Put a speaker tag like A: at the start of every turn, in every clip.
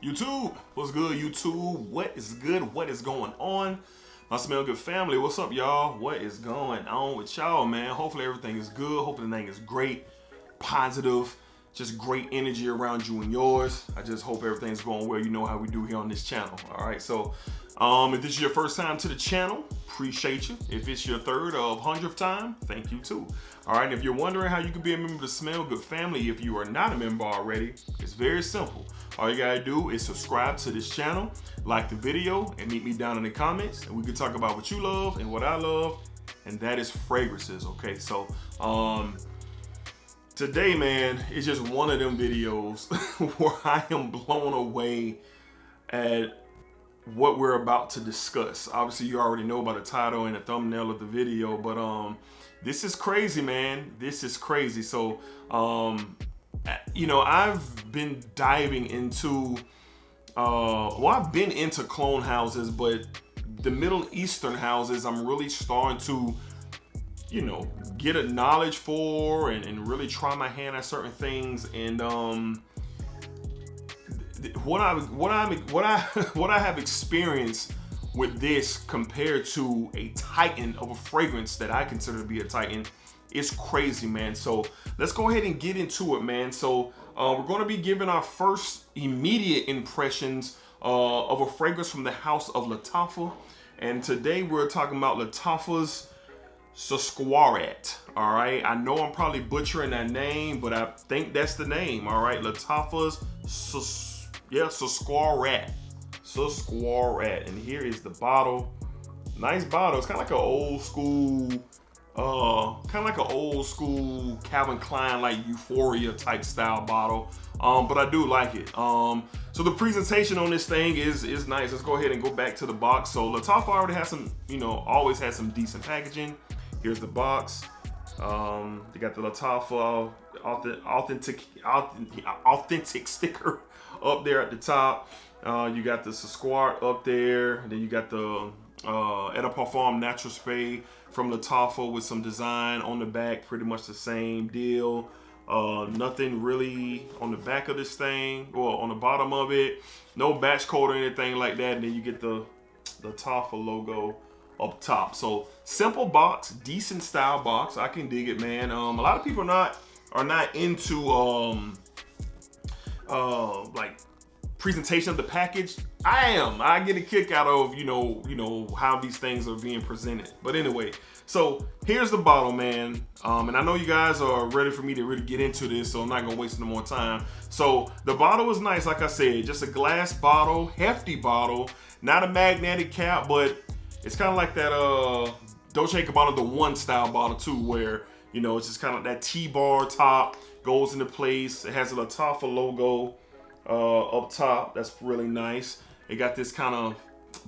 A: YouTube, what's good, YouTube? What is good? What is going on? My Smell Good family, what's up, y'all? What is going on with y'all, man? Hopefully everything is good. Hopefully everything is great, positive, just great energy around you and yours. I just hope everything's going well. You know how we do here on this channel. All right, so if this is your first time to the channel, appreciate you. If it's your third or 100th time, thank you too. All right, and if you're wondering how you can be a member of the Smell Good family if you are not a member already, it's very simple. All you gotta do is subscribe to this channel, like the video, and meet me down in the comments, and we can talk about what you love and what I love, and that is fragrances, okay? So, today, man, it's just one of them videos where I am blown away at what we're about to discuss. Obviously, you already know by the title and the thumbnail of the video, but this is crazy, man. This is crazy. So, you know, I've been diving into, I've been into clone houses, but the Middle Eastern houses, I'm really starting to, you know, get a knowledge for and really try my hand at certain things. And what I have experienced with this compared to a titan of a fragrance that I consider to be a titan, it's crazy, man. So let's go ahead and get into it, man. So we're going to be giving our first immediate impressions of a fragrance from the house of Lattafa. And today we're talking about Lattafa's Suqraat. All right, I know I'm probably butchering that name, but I think that's the name. All right, Lattafa's Suqraat. Suqraat. And here is the bottle. Nice bottle. It's kind of like an old school Calvin Klein, like Euphoria type style bottle, but I do like it. So the presentation on this thing is nice. Let's go ahead and go back to the box. So Lattafa already has some, you know, always has some decent packaging. Here's the box. They got the Lattafa authentic sticker up there at the top. You got the Suqraat up there, and then you got the Eau de Parfum Natural Spray from Lattafa with some design on the back, pretty much the same deal. Nothing really on the back of this thing, or on the bottom of it. No batch code or anything like that. And then you get the Lattafa logo up top. So simple box, decent style box. I can dig it, man. A lot of people are not into like presentation of the package. I am. I get a kick out of, you know how these things are being presented. But anyway, so here's the bottle, man. And I know you guys are ready for me to really get into this, so I'm not gonna waste no more time. So the bottle is nice, like I said, just a glass bottle, hefty bottle, not a magnetic cap, but it's kind of like that Dolce & Gabbana the One style bottle too, where, you know, it's just kind of that T-bar top goes into place. It has a Lattafa logo up top. That's really nice. It got this kind of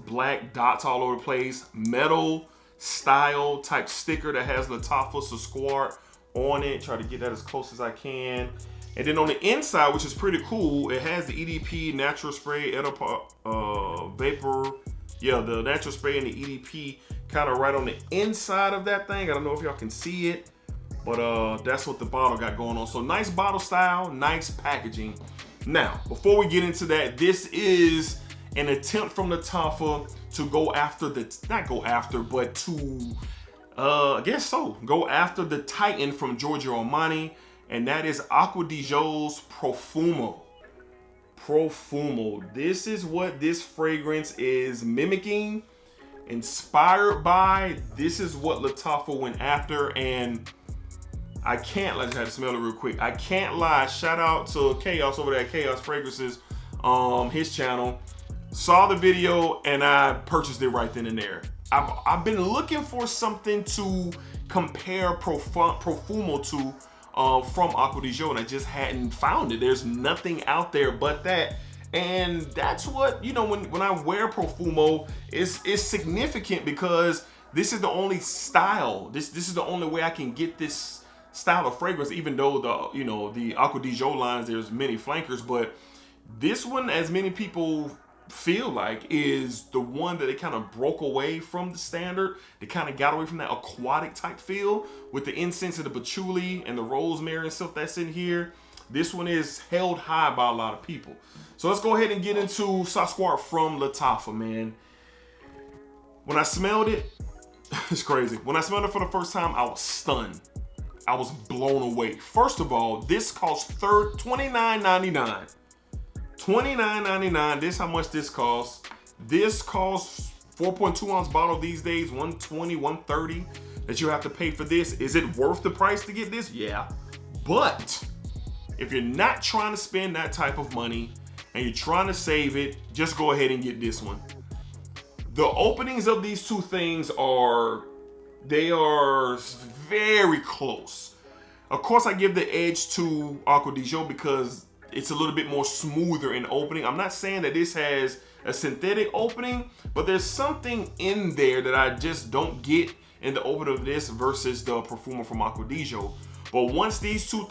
A: black dots all over the place, metal style type sticker that has Lattafa Suqraat on it. Try to get that as close as I can. And then on the inside, which is pretty cool, it has the EDP natural spray, vapor. Yeah, the natural spray and the EDP kind of right on the inside of that thing. I don't know if y'all can see it, but that's what the bottle got going on. So nice bottle style, nice packaging. Now, before we get into that, this is an attempt from Lattafa to go after go after the Titan from Giorgio Armani, and that is Acqua di Gio's Profumo. This is what this fragrance is mimicking, inspired by. This is what Lattafa went after, and I can't lie. I just had to smell it real quick. I can't lie. Shout out to Chaos over there at Chaos Fragrances, his channel. Saw the video and I purchased it right then and there. I've been looking for something to compare Profumo to from Acqua di Gio, and I just hadn't found it. There's nothing out there but that. And that's what, you know, when I wear Profumo, it's significant because this is the only style. This is the only way I can get this style of fragrance, even though the Acqua di Gio lines, there's many flankers, but This one, as many people feel like, is the one that they kind of broke away from the standard. They kind of got away from that aquatic type feel with the incense and the patchouli and the rosemary and stuff that's in here. This one is held high by a lot of people. So let's go ahead and get into Suqraat from Lattafa, man. When I smelled it, it's crazy. When I smelled it for the first time, I was stunned. I was blown away. First of all, this costs $29.99. $29.99. This is how much this costs. This costs 4.2 ounce bottle these days, $120, $130 that you have to pay for this. Is it worth the price to get this? Yeah. But if you're not trying to spend that type of money and you're trying to save it, just go ahead and get this one. The openings of these two things are very close. Of course, I give the edge to Acqua di Gio because it's a little bit more smoother in opening. I'm not saying that this has a synthetic opening, but there's something in there that I just don't get in the opening of this versus the Profumo from Acqua di Gio. But once these two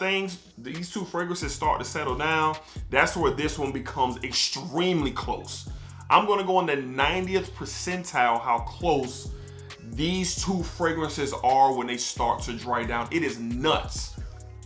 A: fragrances start to settle down, that's where this one becomes extremely close. I'm gonna go in the 90th percentile how close these two fragrances are when they start to dry down. It is nuts.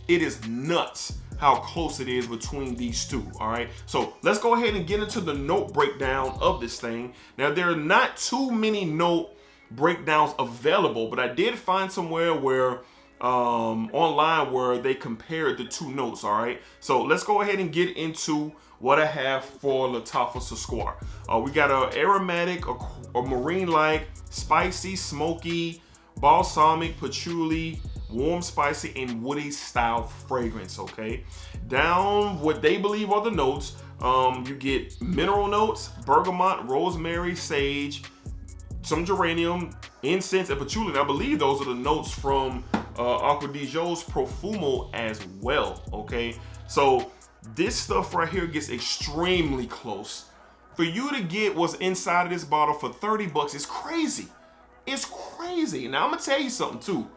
A: It is nuts how close it is between these two, all right? So let's go ahead and get into the note breakdown of this thing. Now, there are not too many note breakdowns available, but I did find somewhere where online where they compared the two notes, all right? So let's go ahead and get into what I have for Lattafa Suqraat. We got an aromatic, a marine-like, spicy, smoky, balsamic, patchouli, warm, spicy, and woody style fragrance, okay? Down what they believe are the notes, you get mineral notes, bergamot, rosemary, sage, some geranium, incense, and patchouli. And I believe those are the notes from Acqua di Gio's Profumo as well, okay? So this stuff right here gets extremely close. For you to get what's inside of this bottle for 30 bucks is crazy. It's crazy. Now I'm gonna tell you something too.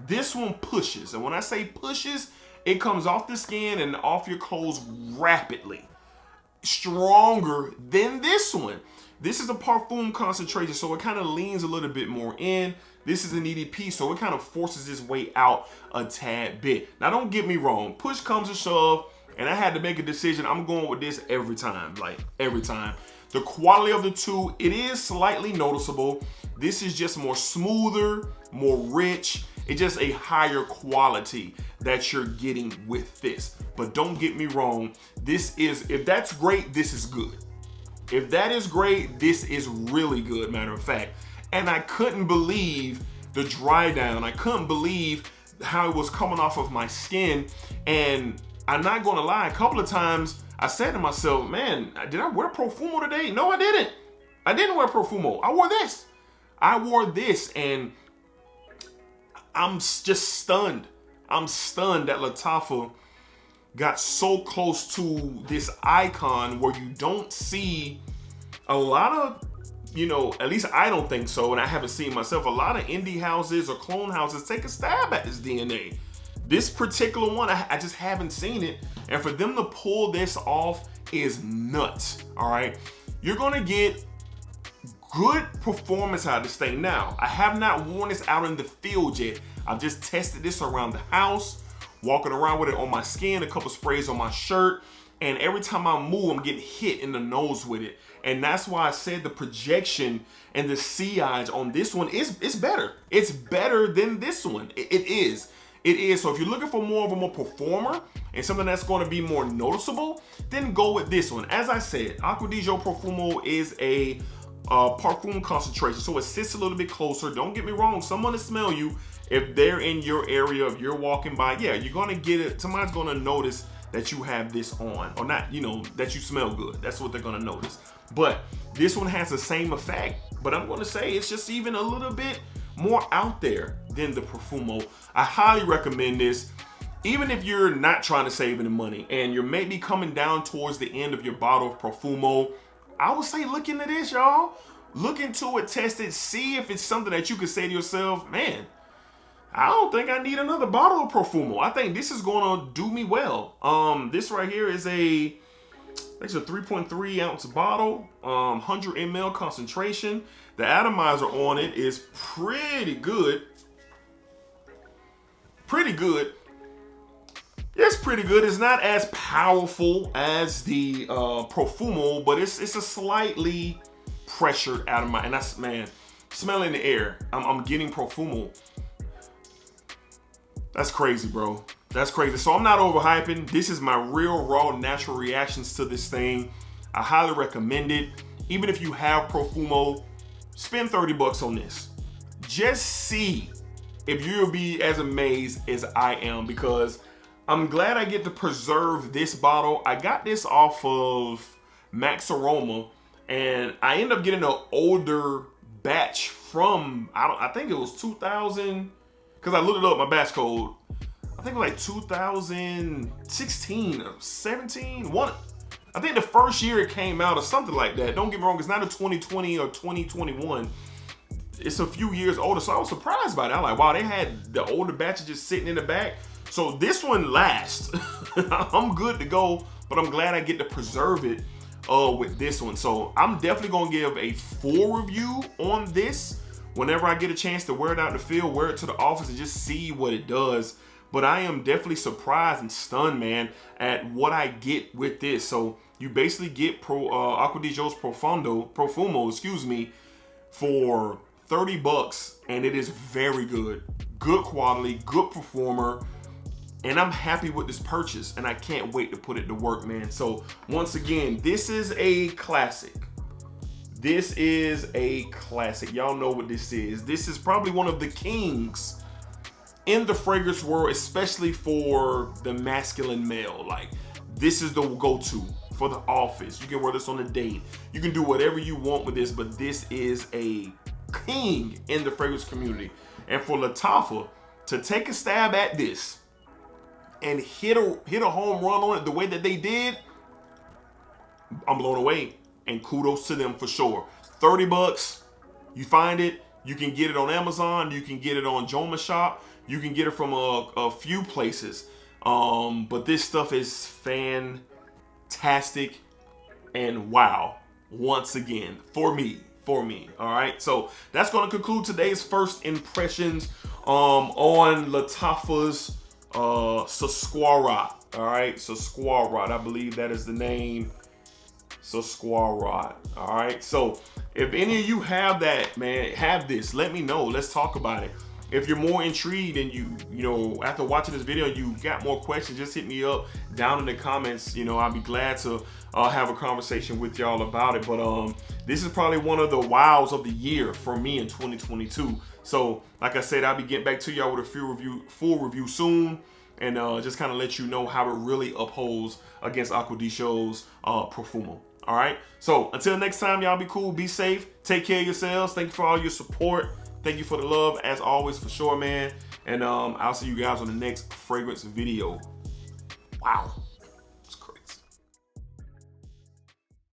A: This one pushes, and when I say pushes, it comes off the skin and off your clothes rapidly. Stronger than this one. This is a parfum concentration, so it kind of leans a little bit more in. This is an EDP, so it kind of forces its way out a tad bit. Now don't get me wrong, push comes to shove, and I had to make a decision. I'm going with this every time, like every time. The quality of the two, it is slightly noticeable. This is just more smoother, more rich. It's just a higher quality that you're getting with this. But don't get me wrong, this is, if that's great, this is good. If that is great, this is really good, matter of fact. And I couldn't believe the dry down. I couldn't believe how it was coming off of my skin. And I'm not gonna lie, a couple of times I said to myself, man, did I wear Profumo today? No, I didn't. I didn't wear Profumo. I wore this. And I'm just stunned. I'm stunned that Lattafa got so close to this icon where you don't see a lot of, you know, at least I don't think so, and I haven't seen myself, a lot of indie houses or clone houses take a stab at this DNA. This particular one, I just haven't seen it, and for them to pull this off is nuts, all right? You're gonna get good performance out of this thing. Now, I have not worn this out in the field yet. I've just tested this around the house, walking around with it on my skin, a couple sprays on my shirt, and every time I move, I'm getting hit in the nose with it. And that's why I said the projection and the sillage on this one is better. It's better than this one. It is. It is. So if you're looking for more of a performer and something that's going to be more noticeable, then go with this one. As I said, Acqua di Gio Profumo is a parfum concentration, so it sits a little bit closer. Don't get me wrong, someone to smell you, if they're in your area, if you're walking by, yeah, you're gonna get it. Somebody's gonna notice that you have this on, or not, you know, that you smell good. That's what they're gonna notice. But this one has the same effect, but I'm gonna say it's just even a little bit more out there than the Profumo. I highly recommend this. Even if you're not trying to save any money and you're maybe coming down towards the end of your bottle of Profumo, I would say look into this, y'all. Look into it, test it, see if it's something that you could say to yourself, man, I don't think I need another bottle of Profumo. I think this is gonna do me well. This right here is a It's a 3.3 ounce bottle, 100 ml concentration. The atomizer on it is pretty good. Pretty good. It's pretty good. It's not as powerful as the Profumo, but it's a slightly pressured atomizer. And that's, man, smelling the air. I'm getting Profumo. That's crazy, bro. That's crazy. So I'm not overhyping. This is my real, raw, natural reactions to this thing. I highly recommend it. Even if you have Profumo, spend 30 bucks on this. Just see if you'll be as amazed as I am, because I'm glad I get to preserve this bottle. I got this off of Max Aroma, and I ended up getting an older batch from, I think it was 2000, because I looked it up, my batch code. I think it was like 2016 or 17. I think the first year it came out or something like that. Don't get me wrong, it's not a 2020 or 2021. It's a few years older, so I was surprised by that. I'm like, wow, they had the older batches just sitting in the back. So this one lasts. I'm good to go, but I'm glad I get to preserve it with this one. So I'm definitely gonna give a full review on this whenever I get a chance to wear it out in the field, wear it to the office, and just see what it does. But I am definitely surprised and stunned, man, at what I get with this. So you basically get Acqua di Gio's Profumo, excuse me, for 30 bucks, and it is very good. Good quality, good performer, and I'm happy with this purchase, and I can't wait to put it to work, man. So once again, this is a classic. This is a classic. Y'all know what this is. This is probably one of the kings in the fragrance world, especially for the masculine male. Like, this is the go-to for the office. You can wear this on a date. You can do whatever you want with this, but this is a king in the fragrance community. And for Lattafa to take a stab at this and hit a home run on it the way that they did, I'm blown away. And kudos to them for sure. 30 bucks, you find it. You can get it on Amazon. You can get it on Joma Shop. You can get it from a few places. But this stuff is fantastic. And wow, once again, for me. All right, so that's going to conclude today's first impressions on Lattafa's Suqraat. All right, Suqraat, I believe that is the name. Suqraat. All right, so if any of you have that, man, have this, let me know. Let's talk about it. If you're more intrigued and you know, after watching this video, you got more questions, just hit me up down in the comments. You know, I'll be glad to have a conversation with y'all about it. But this is probably one of the wows of the year for me in 2022. So like I said, I'll be getting back to y'all with a full review soon, and just kind of let you know how it really upholds against Acqua di Gio's Profumo. All right, so until next time, y'all be cool, be safe, take care of yourselves. Thank you for all your support. Thank you for the love, as always, for sure, man. And I'll see you guys on the next fragrance video. Wow.